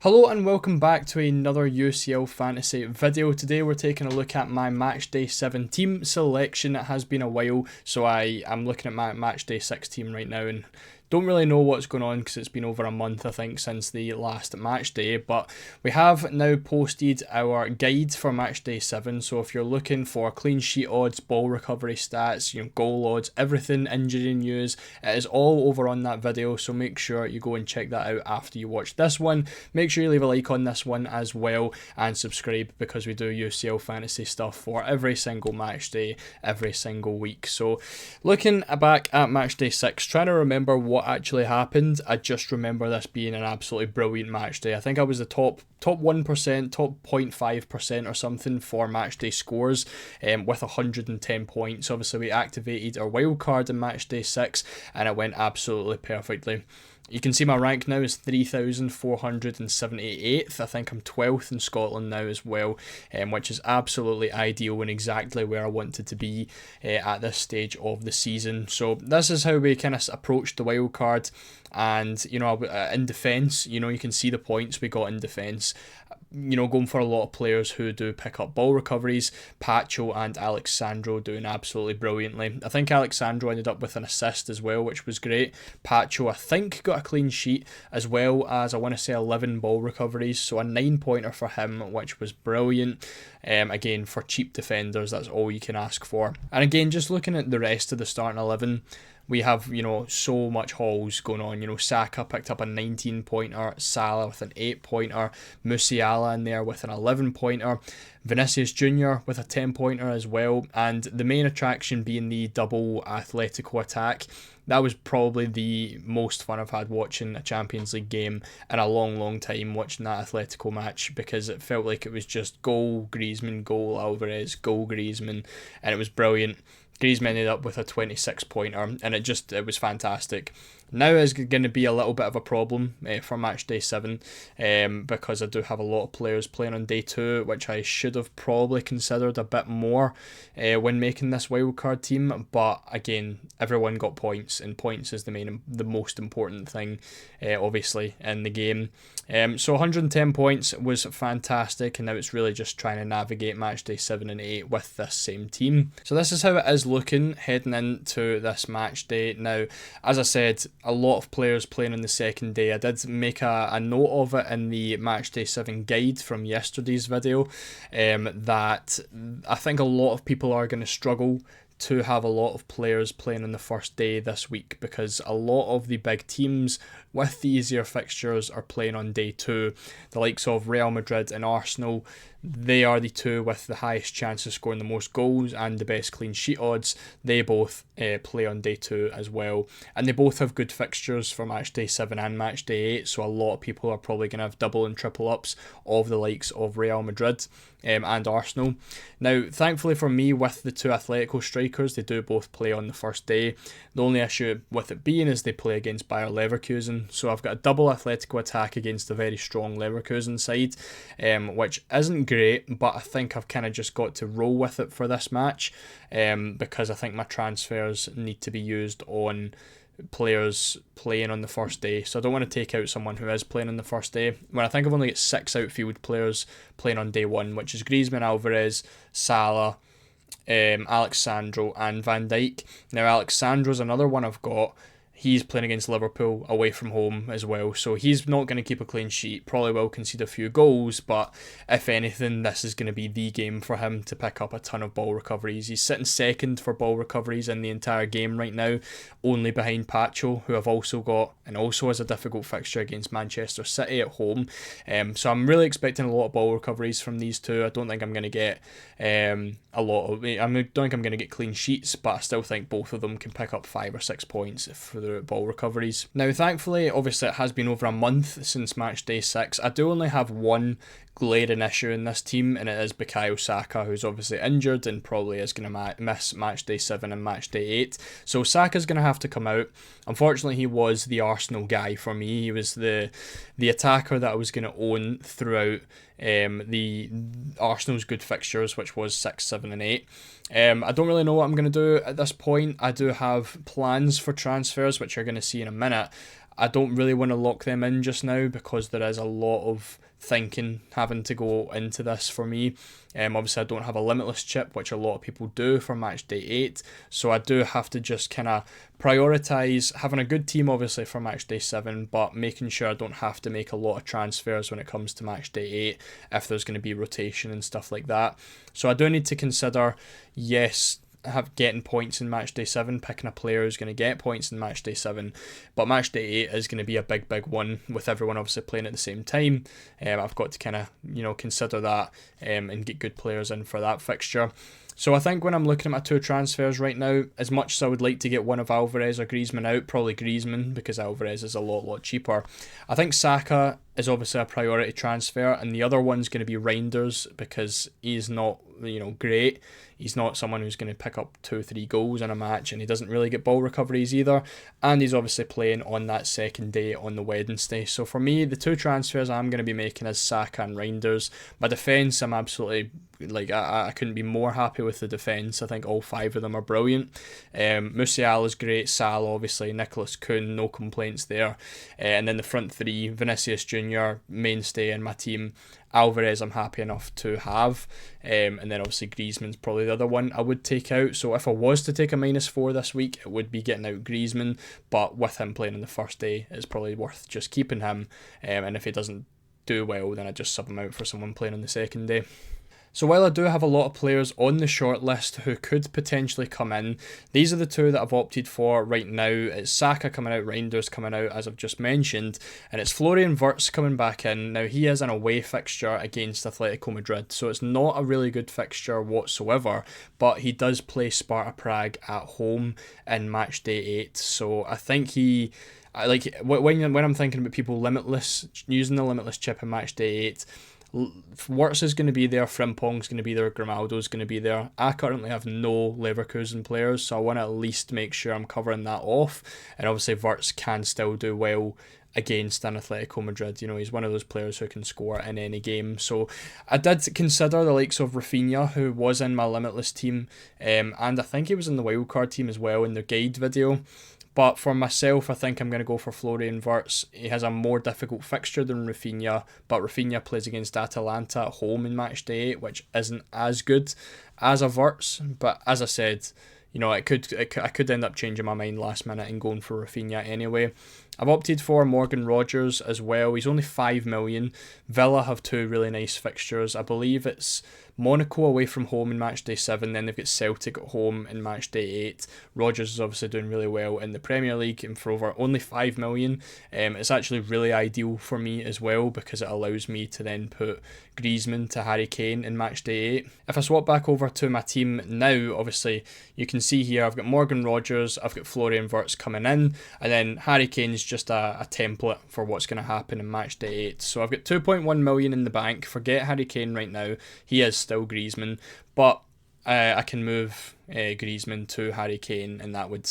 Hello and welcome back to another UCL fantasy video. Today we're taking a look at my matchday 7 team selection. It has been a while, so I am looking at my matchday 6 team right now and don't really know what's going on because it's been over a month, I think, since the last match day. But we have now posted our guide for matchday 7. So if you're looking for clean sheet odds, ball recovery stats, goal odds, everything, injury news, it is all over on that video. So make sure you go and check that out after you watch this one. Make sure you leave a like on this one as well and subscribe because we do UCL fantasy stuff for every single match day, every single week. So looking back at matchday 6, trying to remember what actually happened, I just remember this being an absolutely brilliant match day. I think I was the top 1%, top 0.5% or something for matchday scores with 110 points. Obviously we activated our wild card in matchday 6 and it went absolutely perfectly. You can see my rank now is 3,478th. I think I'm 12th in Scotland now as well, which is absolutely ideal and exactly where I wanted to be at this stage of the season. So this is how we kind of approached the wild card. And, in defence, you can see the points we got in defence. Going for a lot of players who do pick up ball recoveries. Pacho and Alexandro doing absolutely brilliantly. I think Alexandro ended up with an assist as well, which was great. Pacho, I think, got a clean sheet as well as, I want to say, 11 ball recoveries. So a 9-pointer for him, which was brilliant. Again, for cheap defenders, that's all you can ask for. And again, just looking at the rest of the starting 11, we have, so much hauls going on. Saka picked up a 19-pointer, Salah with an 8-pointer, Musiala in there with an 11-pointer, Vinicius Jr. with a 10-pointer as well, and the main attraction being the double Atletico attack. That was probably the most fun I've had watching a Champions League game in a long time, watching that Atletico match, because it felt like it was just goal Griezmann, goal Alvarez, goal Griezmann, and it was brilliant. Griezmann ended up with a 26-pointer, and it was fantastic. Now is going to be a little bit of a problem for matchday 7 because I do have a lot of players playing on day 2, which I should have probably considered a bit more when making this wildcard team. But again, everyone got points, and points is the most important thing, obviously, in the game. So 110 points was fantastic, and now it's really just trying to navigate matchday 7 and 8 with this same team. So this is how it is looking heading into this match day. Now, as I said, a lot of players playing on the second day. I did make a note of it in the matchday 7 guide from yesterday's video, that I think a lot of people are going to struggle to have a lot of players playing on the first day this week, because a lot of the big teams with the easier fixtures are playing on day 2. The likes of Real Madrid and Arsenal, they are the two with the highest chance of scoring the most goals and the best clean sheet odds. They both play on day 2 as well, and they both have good fixtures for matchday 7 and matchday 8, so a lot of people are probably going to have double and triple ups of the likes of Real Madrid and Arsenal. Now, thankfully for me, with the two Atletico strikers, they do both play on the first day. The only issue with it being is they play against Bayer Leverkusen, so I've got a double Atletico attack against a very strong Leverkusen side, which isn't great, but I think I've kind of just got to roll with it for this match, because I think my transfers need to be used on players playing on the first day. So I don't want to take out someone who is playing on the first day, when I think I've only got 6 outfield players playing on day 1, which is Griezmann, Alvarez, Salah, Alexandro and Van Dijk. Now Alexandro's another one I've got. He's playing against Liverpool away from home as well, so he's not going to keep a clean sheet, probably will concede a few goals, but if anything, this is going to be the game for him to pick up a ton of ball recoveries. He's sitting second for ball recoveries in the entire game right now, only behind Pacho, who I've also got, and also has a difficult fixture against Manchester City at home. So I'm really expecting a lot of ball recoveries from these two. I don't think I'm going to get I don't think I'm going to get clean sheets, but I still think both of them can pick up 5 or 6 points for the ball recoveries. Now, thankfully, obviously it has been over a month since match day 6. I do only have one glaring issue in this team, and it is Bukayo Saka, who's obviously injured and probably is going to miss match day 7 and match day 8. So Saka's going to have to come out. Unfortunately, he was the Arsenal guy for me. He was the attacker that I was going to own throughout the Arsenal's good fixtures, which was 6, 7 and 8. I don't really know what I'm going to do at this point. I do have plans for transfers, which you're going to see in a minute. I don't really want to lock them in just now because there is a lot of thinking having to go into this for me. Obviously I don't have a limitless chip, which a lot of people do for match day 8, so I do have to just kind of prioritise having a good team obviously for match day 7, but making sure I don't have to make a lot of transfers when it comes to match day 8 if there's going to be rotation and stuff like that. So I do need to consider, yes, have getting points in match day 7, picking a player who's going to get points in match day 7, but match day 8 is going to be a big one with everyone obviously playing at the same time. I've got to kind of consider that and get good players in for that fixture. So I think when I'm looking at my 2 transfers right now, as much as I would like to get one of Alvarez or Griezmann out, probably Griezmann because Alvarez is a lot cheaper. I think Saka is obviously a priority transfer, and the other one's going to be Reinders because he's not great. He's not someone who's going to pick up 2-3 goals in a match, and he doesn't really get ball recoveries either. And he's obviously playing on that second day on the Wednesday. So for me, the 2 transfers I'm going to be making is Saka and Reinders. My defence, I'm absolutely I couldn't be more happy with the defence. I think all 5 of them are brilliant. Musiala is great, Sal obviously, Nicholas Kuhn, no complaints there. And then the front 3, Vinicius Jr., mainstay in my team. Alvarez I'm happy enough to have, and then obviously Griezmann's probably the other one I would take out. So if I was to take a -4 this week, it would be getting out Griezmann, but with him playing on the first day, it's probably worth just keeping him, and if he doesn't do well, then I just sub him out for someone playing on the second day. So while I do have a lot of players on the short list who could potentially come in, these are the 2 that I've opted for right now. It's Saka coming out, Reinders coming out, as I've just mentioned, and it's Florian Wirtz coming back in. Now, he is an away fixture against Atletico Madrid, so it's not a really good fixture whatsoever, but he does play Sparta Prague at home in match day 8, so I think when I'm thinking about people using the limitless chip in match day 8, Wirtz is going to be there, Frimpong's going to be there, Grimaldo's going to be there. I currently have no Leverkusen players, so I want to at least make sure I'm covering that off. And obviously Wirtz can still do well against an Atletico Madrid. He's one of those players who can score in any game. So I did consider the likes of Rafinha, who was in my limitless team, and I think he was in the wildcard team as well in the guide video. But for myself, I think I'm going to go for Florian Wirtz. He has a more difficult fixture than Rafinha, but Rafinha plays against Atalanta at home in match day 8, which isn't as good as a Wirtz. But as I said, I could end up changing my mind last minute and going for Rafinha anyway. I've opted for Morgan Rogers as well. He's only 5 million. Villa have 2 really nice fixtures. I believe it's Monaco away from home in match day 7, then they've got Celtic at home in match day 8. Rogers is obviously doing really well in the Premier League, and for over only 5 million, it's actually really ideal for me as well because it allows me to then put Griezmann to Harry Kane in match day 8. If I swap back over to my team now, obviously you can see here I've got Morgan Rogers, I've got Florian Wirtz coming in, and then Harry Kane's just a template for what's going to happen in match day 8. So I've got 2.1 million in the bank. Forget Harry Kane right now, he is still Griezmann, but I can move Griezmann to Harry Kane, and that would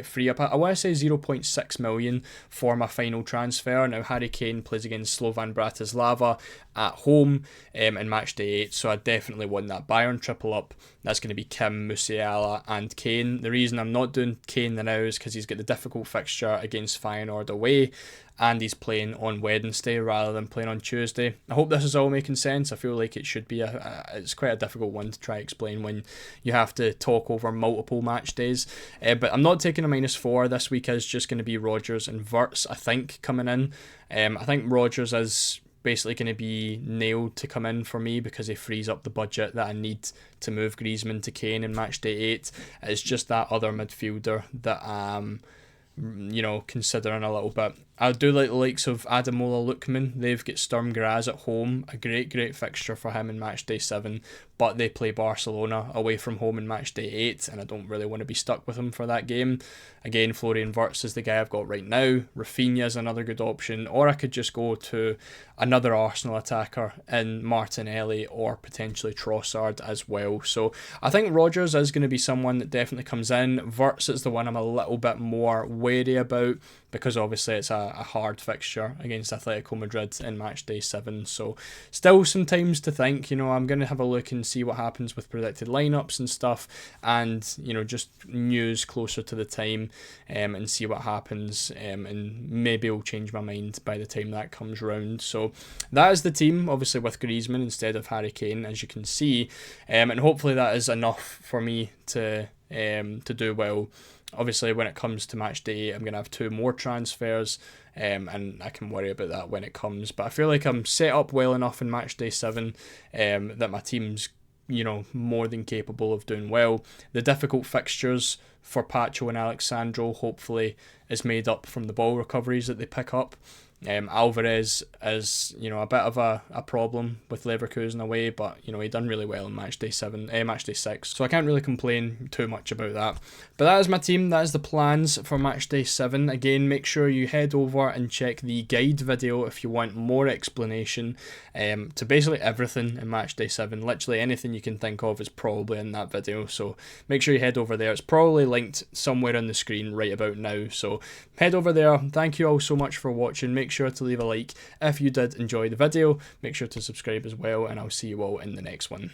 free up, I want to say 0.6 million for my final transfer. Now Harry Kane plays against Slovan Bratislava at home in match day 8, so I definitely want that Bayern triple up. That's going to be Kim, Musiala and Kane. The reason I'm not doing Kane now is because he's got the difficult fixture against Feyenoord away, and he's playing on Wednesday rather than playing on Tuesday. I hope this is all making sense. I feel like it should be. It's quite a difficult one to try to explain when you have to talk over multiple match days. But I'm not taking a -4. This week is just going to be Rogers and Wirtz, I think, coming in. I think Rogers is basically going to be nailed to come in for me because he frees up the budget that I need to move Griezmann to Kane in match day 8. It's just that other midfielder that considering a little bit. I do like the likes of Ademola Lookman. They've got Sturm Graz at home, a great fixture for him in match day 7, but they play Barcelona away from home in match day 8, and I don't really want to be stuck with him for that game. Again, Florian Wirtz is the guy I've got right now. Rafinha is another good option, or I could just go to another Arsenal attacker in Martinelli or potentially Trossard as well. So I think Rogers is going to be someone that definitely comes in. Wirtz is the one I'm a little bit more wary about, because obviously it's a hard fixture against Atletico Madrid in match day 7. So still some times to think. I'm going to have a look and see what happens with predicted lineups and stuff, and just news closer to the time, and see what happens, and maybe I'll change my mind by the time that comes round. So that is the team, obviously with Griezmann instead of Harry Kane, as you can see, and hopefully that is enough for me to do well. Obviously, when it comes to match day, I'm going to have 2 more transfers, and I can worry about that when it comes. But I feel like I'm set up well enough in match day 7, that my team's more than capable of doing well. The difficult fixtures for Pacho and Alexandro hopefully is made up from the ball recoveries that they pick up. Alvarez is a bit of a problem with Leverkusen away, but he done really well in match day 6, so I can't really complain too much about that. But that is my team, that is the plans for match day 7. Again, make sure you head over and check the guide video if you want more explanation to basically everything in match day 7. Literally anything you can think of is probably in that video, so make sure you head over there. It's probably linked somewhere on the screen right about now, so head over there. Thank you all so much for watching. Make sure to leave a like if you did enjoy the video. Make sure to subscribe as well, and I'll see you all in the next one.